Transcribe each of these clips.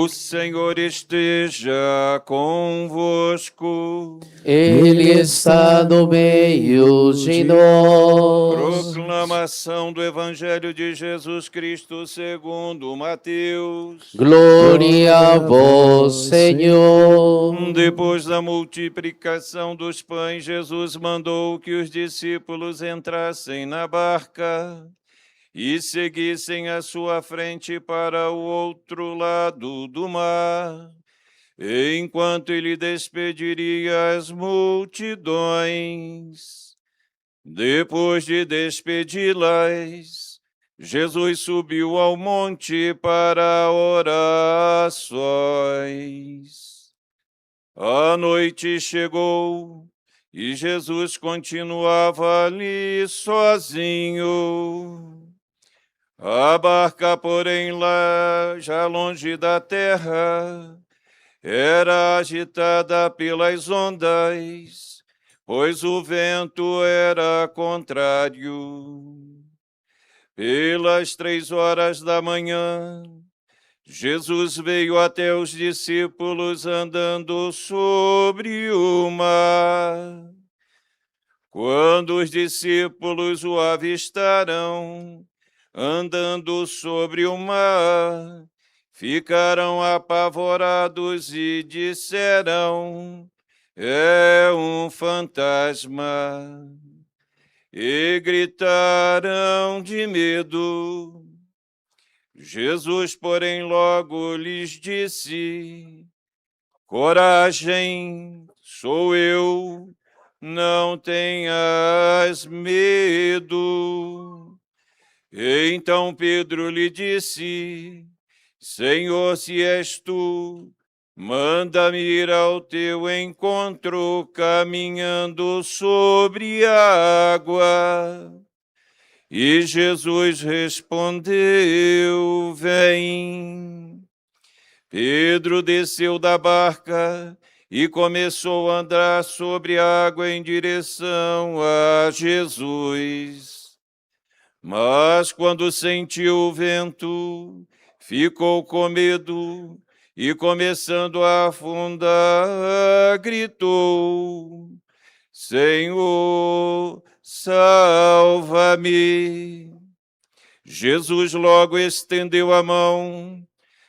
O Senhor esteja convosco. Ele está no meio de nós. Proclamação do Evangelho de Jesus Cristo segundo Mateus. Glória a vós, Senhor. Depois da multiplicação dos pães, Jesus mandou que os discípulos entrassem na barca e seguissem à sua frente para o outro lado do mar, enquanto ele despediria as multidões. Depois de despedi-las, Jesus subiu ao monte para orações. A noite chegou e Jesus continuava ali sozinho. A barca, porém, lá, já longe da terra, era agitada pelas ondas, pois o vento era contrário. Pelas 3 horas da manhã, Jesus veio até os discípulos andando sobre o mar. Quando os discípulos o avistaram andando sobre o mar, ficaram apavorados e disseram: é um fantasma. E gritaram de medo. Jesus, porém, logo lhes disse: coragem, sou eu, não tenhas medo. Então Pedro lhe disse: Senhor, se és tu, manda-me ir ao teu encontro caminhando sobre a água. E Jesus respondeu: vem. Pedro desceu da barca e começou a andar sobre a água em direção a Jesus. Mas quando sentiu o vento, ficou com medo e, começando a afundar, gritou: Senhor, salva-me. Jesus logo estendeu a mão,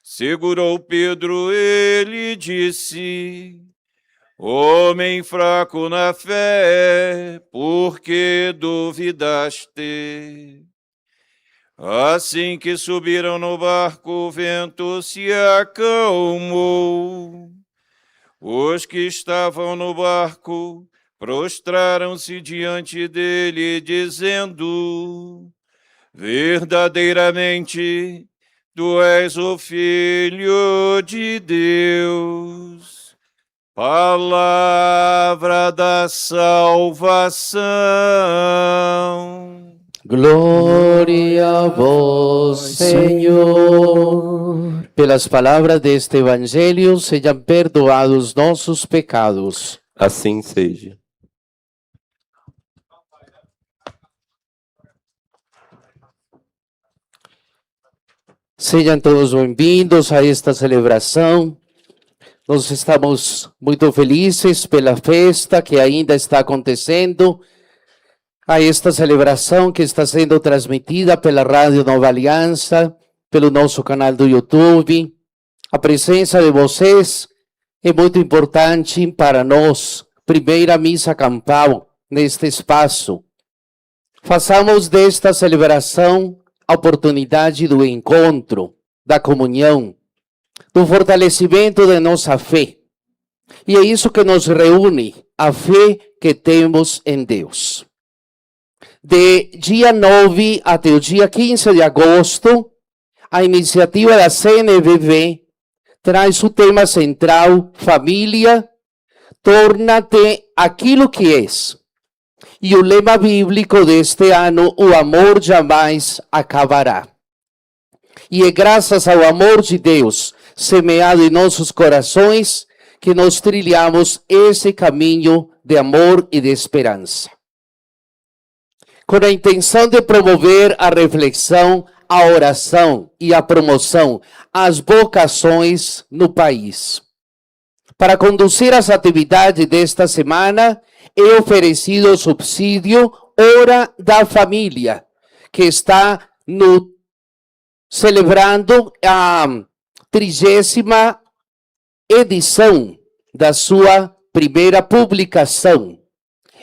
segurou Pedro e lhe disse: homem fraco na fé, por que duvidaste? Assim que subiram no barco, o vento se acalmou. Os que estavam no barco prostraram-se diante dele, dizendo: verdadeiramente, tu és o Filho de Deus. Palavra da salvação. Glória a vós, Senhor. Pelas palavras deste Evangelho, sejam perdoados nossos pecados. Assim seja. Sejam todos bem-vindos a esta celebração. Nós estamos muito felizes pela festa que ainda está acontecendo, a esta celebração que está sendo transmitida pela Rádio Nova Aliança, pelo nosso canal do YouTube. A presença de vocês é muito importante para nós. Primeira missa campal neste espaço. Façamos desta celebração a oportunidade do encontro, da comunhão, do fortalecimento de nossa fé. E é isso que nos reúne, a fé que temos em Deus. De dia 9 até o dia 15 de agosto, a iniciativa da CNBB traz o tema central: família, torna-te aquilo que és. E o lema bíblico deste ano: o amor jamais acabará. E é graças ao amor de Deus semeado em nossos corações que nós trilhamos esse caminho de amor e de esperança. Com a intenção de promover a reflexão a oração e a promoção às vocações no país. Para conduzir as atividades desta semana, é oferecido o subsídio Hora da Família, que está celebrando a 30ª edição da sua primeira publicação.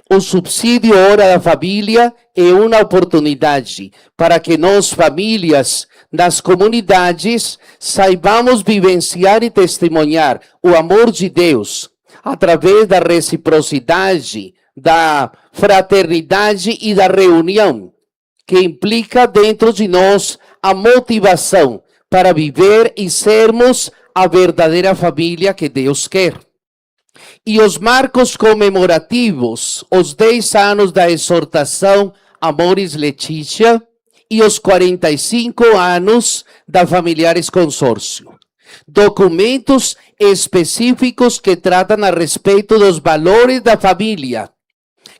O subsídio Hora da Família é uma oportunidade para que nós, famílias, nas comunidades, saibamos vivenciar e testemunhar o amor de Deus através da reciprocidade, da fraternidade e da reunião, que implica dentro de nós a motivação para viver e sermos a verdadeira família que Deus quer. E os marcos comemorativos, os 10 anos da exortação Amoris Laetitia e os 45 anos da Familiares Consórcio. Documentos específicos que tratam a respeito dos valores da família,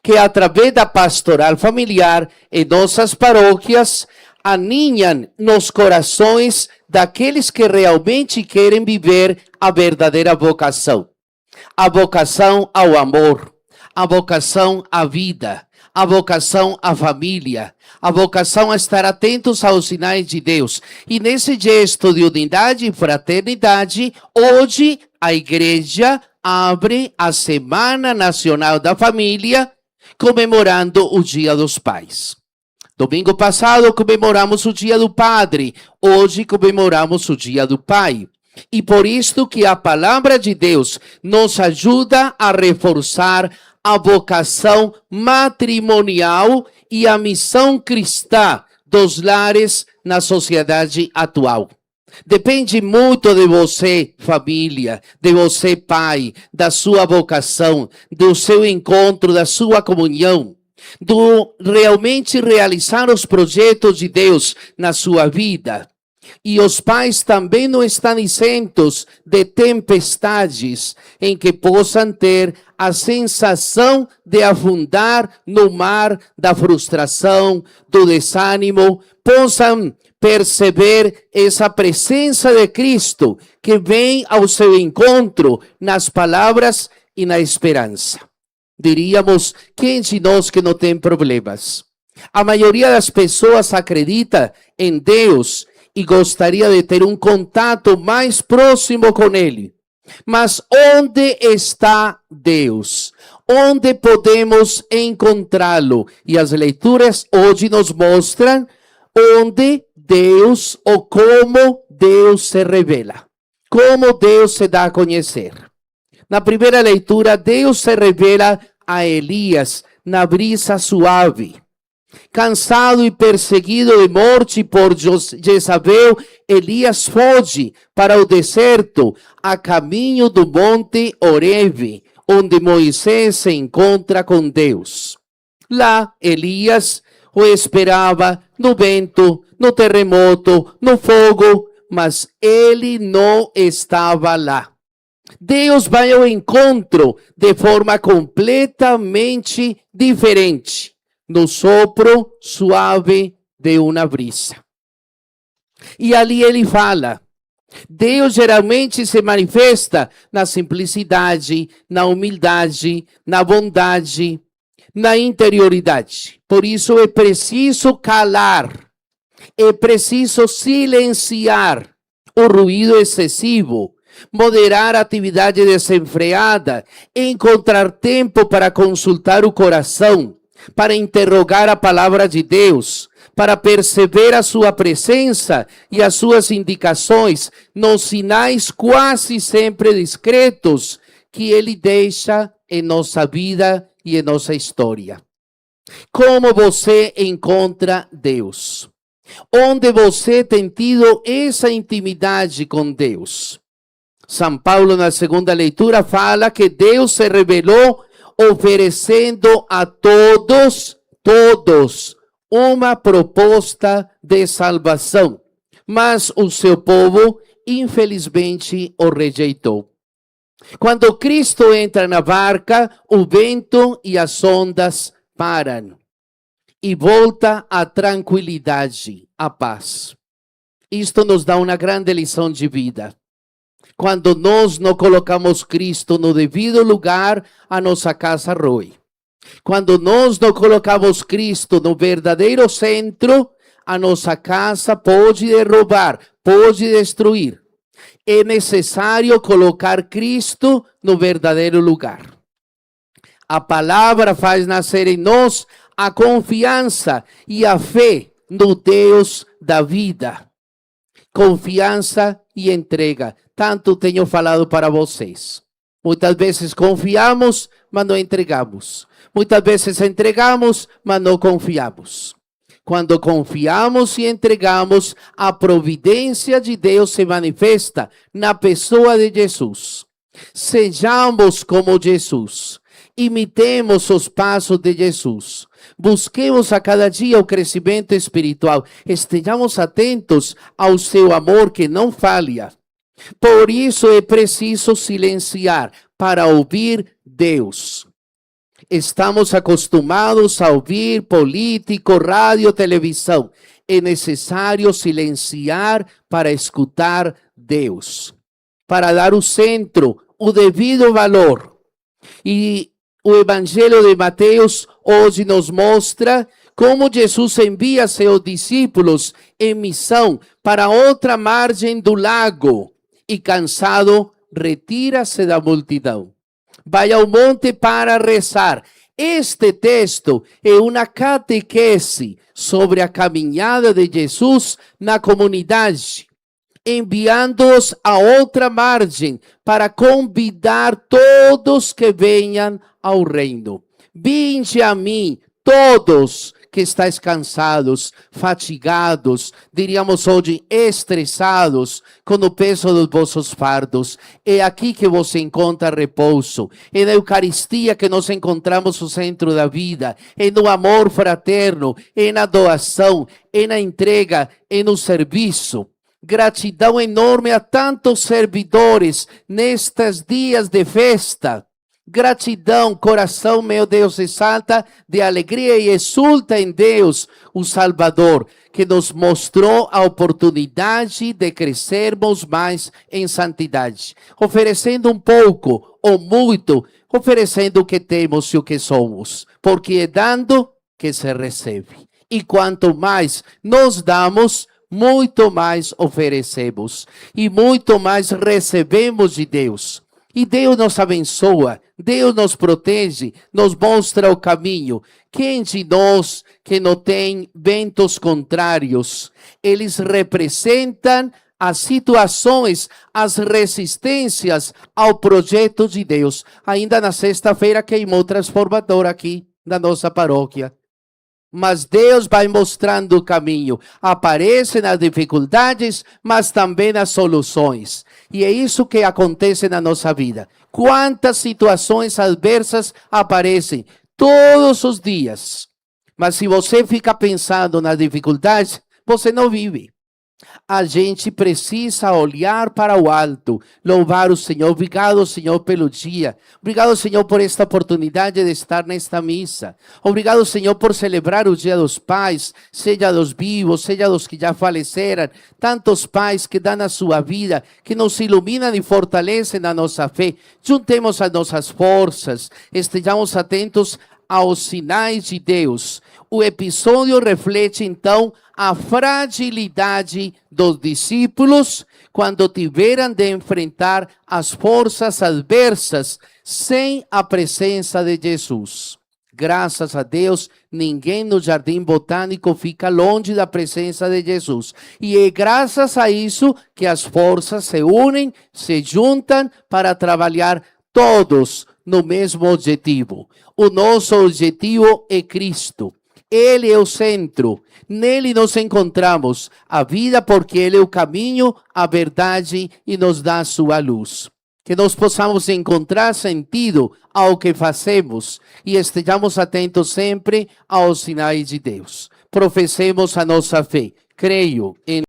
que através da pastoral familiar em nossas paróquias aninham nos corações daqueles que realmente querem viver a verdadeira vocação. A vocação ao amor, a vocação à vida, a vocação à família, a vocação a estar atentos aos sinais de Deus. E nesse gesto de unidade e fraternidade, hoje a igreja abre a Semana Nacional da Família, comemorando o Dia dos Pais. Domingo passado comemoramos o Dia do Padre, hoje comemoramos o Dia do Pai. E por isto que a palavra de Deus nos ajuda a reforçar a vocação matrimonial e a missão cristã dos lares na sociedade atual. Depende muito de você, família, de você, pai, da sua vocação, do seu encontro, da sua comunhão, do realmente realizar os projetos de Deus na sua vida. E os pais também não estão isentos de tempestades em que possam ter a sensação de afundar no mar da frustração, do desânimo, possam perceber essa presença de Cristo que vem ao seu encontro nas palavras e na esperança. Diríamos, quem de nós que não tem problemas? A maioria das pessoas acredita em Deus e gostaria de ter um contato mais próximo com Ele. Mas onde está Deus? Onde podemos encontrá-lo? E as leituras hoje nos mostram onde Deus ou como Deus se revela. Como Deus se dá a conhecer. Na primeira leitura, Deus se revela a Elias na brisa suave. Cansado e perseguido de morte por Jezabel, Elias foge para o deserto, a caminho do monte Horebe, onde Moisés se encontra com Deus. Lá, Elias o esperava no vento, no terremoto, no fogo, mas ele não estava lá. Deus vai ao encontro de forma completamente diferente, no sopro suave de uma brisa. E ali ele fala. Deus geralmente se manifesta na simplicidade, na humildade, na bondade, na interioridade. Por isso é preciso calar, é preciso silenciar o ruído excessivo, moderar a atividade desenfreada, encontrar tempo para consultar o coração, para interrogar a palavra de Deus, para perceber a sua presença e as suas indicações nos sinais quase sempre discretos que Ele deixa em nossa vida e em nossa história. Como você encontra Deus? Onde você tem tido essa intimidade com Deus? São Paulo, na segunda leitura, fala que Deus se revelou oferecendo a todos, uma proposta de salvação. Mas o seu povo, infelizmente, o rejeitou. Quando Cristo entra na barca, o vento e as ondas param. e volta a tranquilidade, a paz. Isto nos dá uma grande lição de vida. Quando nós não colocamos Cristo no devido lugar, a nossa casa rói. Quando nós não colocamos Cristo no verdadeiro centro, a nossa casa pode derrubar, pode destruir. É necessário colocar Cristo no verdadeiro lugar. A palavra faz nascer em nós a confiança e a fé no Deus da vida. Confiança e entrega. Tanto tenho falado para vocês. Muitas vezes confiamos, mas não entregamos. Muitas vezes entregamos, mas não confiamos. Quando confiamos e entregamos, a providência de Deus se manifesta na pessoa de Jesus. Sejamos como Jesus. Imitemos os passos de Jesus. Busquemos a cada dia o crescimento espiritual. Estejamos atentos ao seu amor que não falha. Por isso é preciso silenciar para ouvir Deus. Estamos acostumados a ouvir político, rádio, televisão. É necessário silenciar para escutar Deus. Para dar o centro, o devido valor. E o Evangelho de Mateus hoje nos mostra como Jesus envia seus discípulos em missão para outra margem do lago e, cansado, retira-se da multidão. Vai ao monte para rezar. Este texto é uma catequese sobre a caminhada de Jesus na comunidade, enviando-os a outra margem para convidar todos que venham ao reino. Vinde a mim, todos que estáis cansados, fatigados, diríamos hoje estressados, com o peso dos vossos fardos. É aqui que você encontra repouso. É na Eucaristia que nós encontramos o centro da vida. É no amor fraterno, é na doação, é na entrega, é no serviço. Gratidão enorme a tantos servidores nestes dias de festa. Gratidão, coração meu Deus exalta de alegria e exulta em Deus, o Salvador, que nos mostrou a oportunidade de crescermos mais em santidade, oferecendo um pouco ou muito, oferecendo o que temos e o que somos, porque é dando que se recebe. E quanto mais nos damos, muito mais oferecemos e muito mais recebemos de Deus. E Deus nos abençoa, Deus nos protege, nos mostra o caminho. Quem de nós que não tem ventos contrários? Eles representam as situações, as resistências ao projeto de Deus. Ainda na sexta-feira queimou transformador aqui na nossa paróquia. Mas Deus vai mostrando o caminho. Aparecem as dificuldades, mas também as soluções. E é isso que acontece na nossa vida. Quantas situações adversas aparecem todos os dias. Mas se você fica pensando nas dificuldades, você não vive. A gente precisa olhar para o alto, louvar o Senhor. Obrigado, Senhor, pelo dia. Obrigado, Senhor, por esta oportunidade de estar nesta missa. Obrigado, Senhor, por celebrar o Dia dos Pais, seja dos vivos, seja dos que já faleceram. Tantos pais que dão a sua vida, que nos iluminam e fortalecem a nossa fé. Juntemos as nossas forças, estejamos atentos aos sinais de Deus. O episódio reflete, então, a fragilidade dos discípulos quando tiveram de enfrentar as forças adversas sem a presença de Jesus. Graças a Deus, ninguém no Jardim Botânico fica longe da presença de Jesus. E é graças a isso que as forças se unem, se juntam para trabalhar todos no mesmo objetivo. O nosso objetivo é Cristo. Ele é o centro. Nele nos encontramos a vida, porque Ele é o caminho, a verdade e nos dá a sua luz. Que nós possamos encontrar sentido ao que fazemos e estejamos atentos sempre aos sinais de Deus. Professemos a nossa fé. Creio em